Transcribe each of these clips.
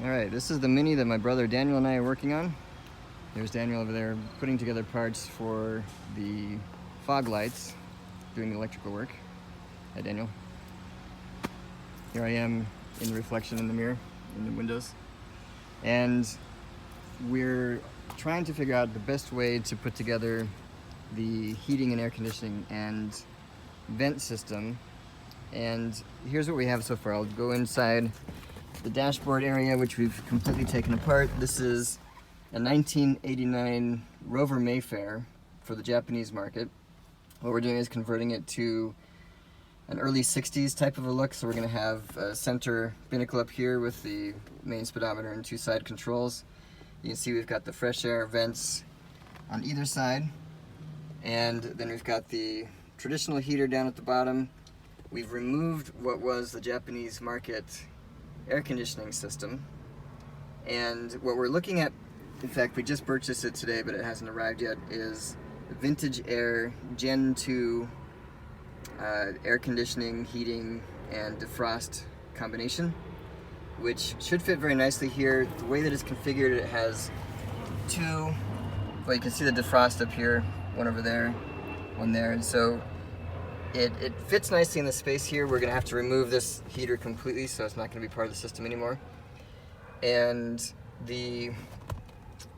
Alright, this is the Mini that my brother Daniel and I are working on. There's Daniel over there putting together parts for the fog lights, doing the electrical work. Hi Daniel. Here I am in the reflection in the mirror, in the windows. And we're trying to figure out the best way to put together the heating and air conditioning and vent system. And here's what we have so far. I'll go inside the dashboard area, which we've completely taken apart. This is a 1989 Rover Mayfair for the Japanese market. What we're doing is converting it to an early 60s type of a look. So we're going to have a center binnacle up here with the main speedometer and two side controls. You can see we've got the fresh air vents on either side, and then we've got the traditional heater down at the bottom. We've removed what was the Japanese market air conditioning system, and what we're looking at, in fact we just purchased it today but it hasn't arrived yet, is Vintage Air Gen 2 air conditioning, heating, and defrost combination, which should fit very nicely here. The way that it's configured, it has two, well, you can see the defrost up here, one over there, one there, and so it fits nicely in the space here. We're going to have to remove this heater completely, so it's not going to be part of the system anymore. And the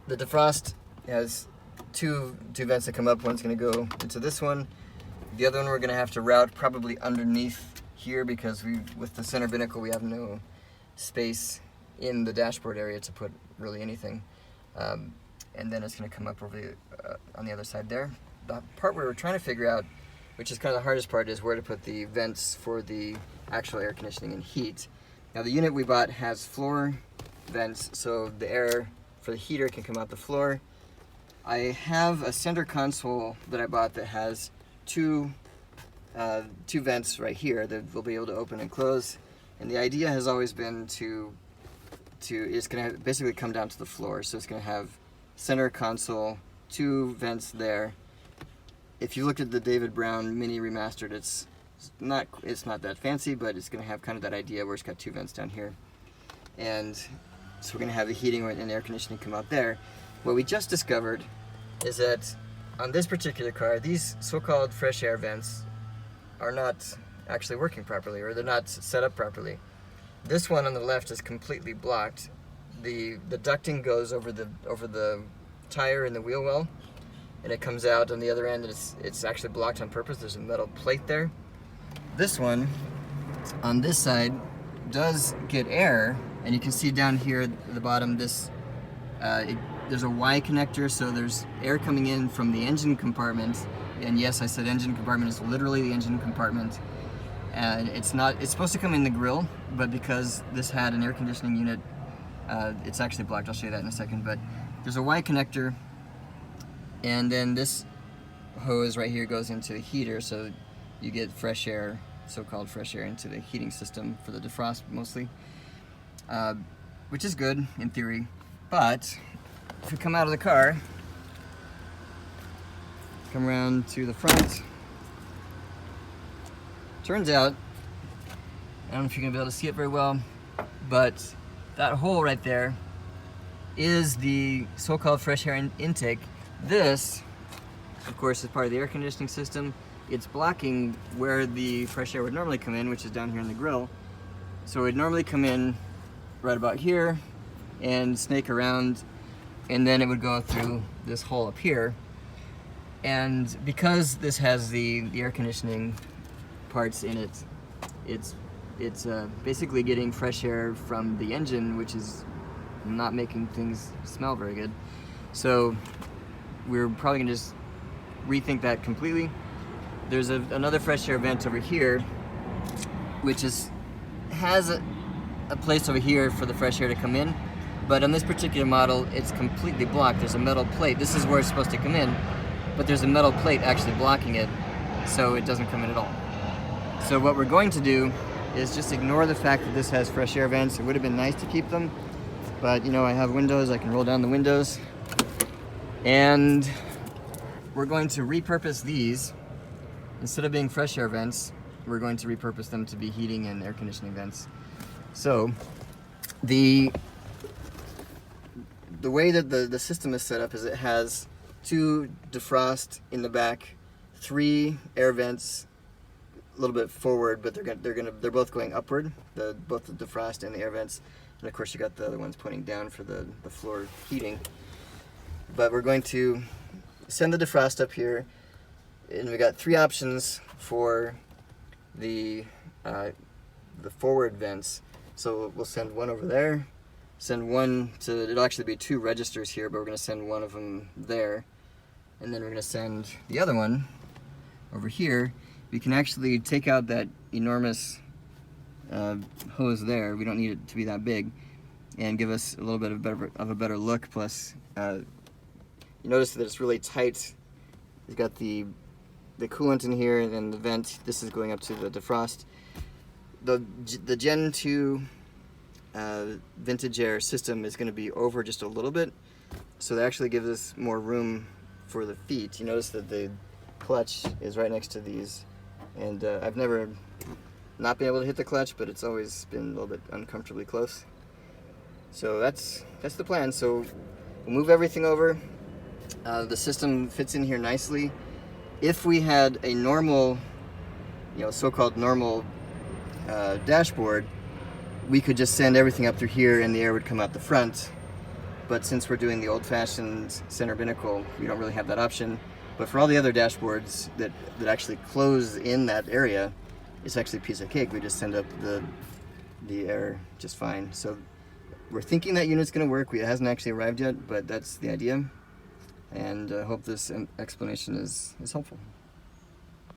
defrost has two vents that come up. One's going to go into this one. The other one we're going to have to route probably underneath here, because with the center binnacle we have no space in the dashboard area to put really anything. And then it's going to come up over on the other side there. The part where we're trying to figure out, which is kind of the hardest part, is where to put the vents for the actual air conditioning and heat. Now the unit we bought has floor vents, so the air for the heater can come out the floor. I have a center console that I bought that has two vents right here that will be able to open and close, and the idea has always been it's going to basically come down to the floor, so it's going to have center console, two vents there. If you looked at the David Brown Mini Remastered, it's not that fancy, but it's going to have kind of that idea where it's got two vents down here. And so we're going to have the heating and air conditioning come out there. What we just discovered is that on this particular car, these so-called fresh air vents are not actually working properly, or they're not set up properly. This one on the left is completely blocked. The ducting goes over the tire and the wheel well, and it comes out on the other end, and it's actually blocked on purpose. There's a metal plate there. This one on this side does get air, and you can see down here at the bottom there's a Y connector, so there's air coming in from the engine compartment. And yes, I said engine compartment, is literally the engine compartment. And it's supposed to come in the grill, but because this had an air conditioning unit, it's actually blocked. I'll show you that in a second. But there's a Y connector, and then this hose right here goes into the heater, so you get fresh air, so-called fresh air, into the heating system for the defrost mostly, which is good in theory. But if we come out of the car, come around to the front, turns out, I don't know if you're gonna be able to see it very well, but that hole right there is the so-called fresh air intake. This, of course, is part of the air conditioning system. It's blocking where the fresh air would normally come in, which is down here in the grill. So it would normally come in right about here and snake around, and then it would go through this hole up here. And because this has the air conditioning parts in it, it's basically getting fresh air from the engine, which is not making things smell very good. So we're probably gonna just rethink that completely. There's another fresh air vent over here, which has a place over here for the fresh air to come in, but on this particular model it's completely blocked. There's a metal plate. This is where it's supposed to come in, but there's a metal plate actually blocking it, so it doesn't come in at all. So what we're going to do is just ignore the fact that this has fresh air vents. It would have been nice to keep them, but you know, I have windows, I can roll down the windows, and we're going to repurpose these. Instead of being fresh air vents, we're going to repurpose them to be heating and air conditioning vents. So the the way that the system is set up is it has 2 defrost in the back, 3 air vents a little bit forward, but they're both going upward, both the defrost and the air vents. And of course you got the other ones pointing down for the floor heating. But we're going to send the defrost up here, and we got 3 options for the forward vents. So we'll send one over there, send one to, it'll actually be 2 registers here, but we're going to send one of them there, and then we're going to send the other one over here. We can actually take out that enormous hose there. We don't need it to be that big, and give us a little bit of a better look. Plus, you notice that it's really tight. We've got the coolant in here, and then the vent. This is going up to the defrost. The Gen 2 vintage air system is going to be over just a little bit, so that actually gives us more room for the feet. You notice that the clutch is right next to these, and I've never not been able to hit the clutch, but it's always been a little bit uncomfortably close. So that's the plan. So we'll move everything over. The system fits in here nicely. If we had a normal, so-called normal dashboard, we could just send everything up through here and the air would come out the front. But since we're doing the old-fashioned center binnacle, we don't really have that option. But for all the other dashboards that actually close in that area, it's actually a piece of cake. We just send up the air just fine. So we're thinking that unit's going to work. It hasn't actually arrived yet, but that's the idea. And I hope this explanation is helpful.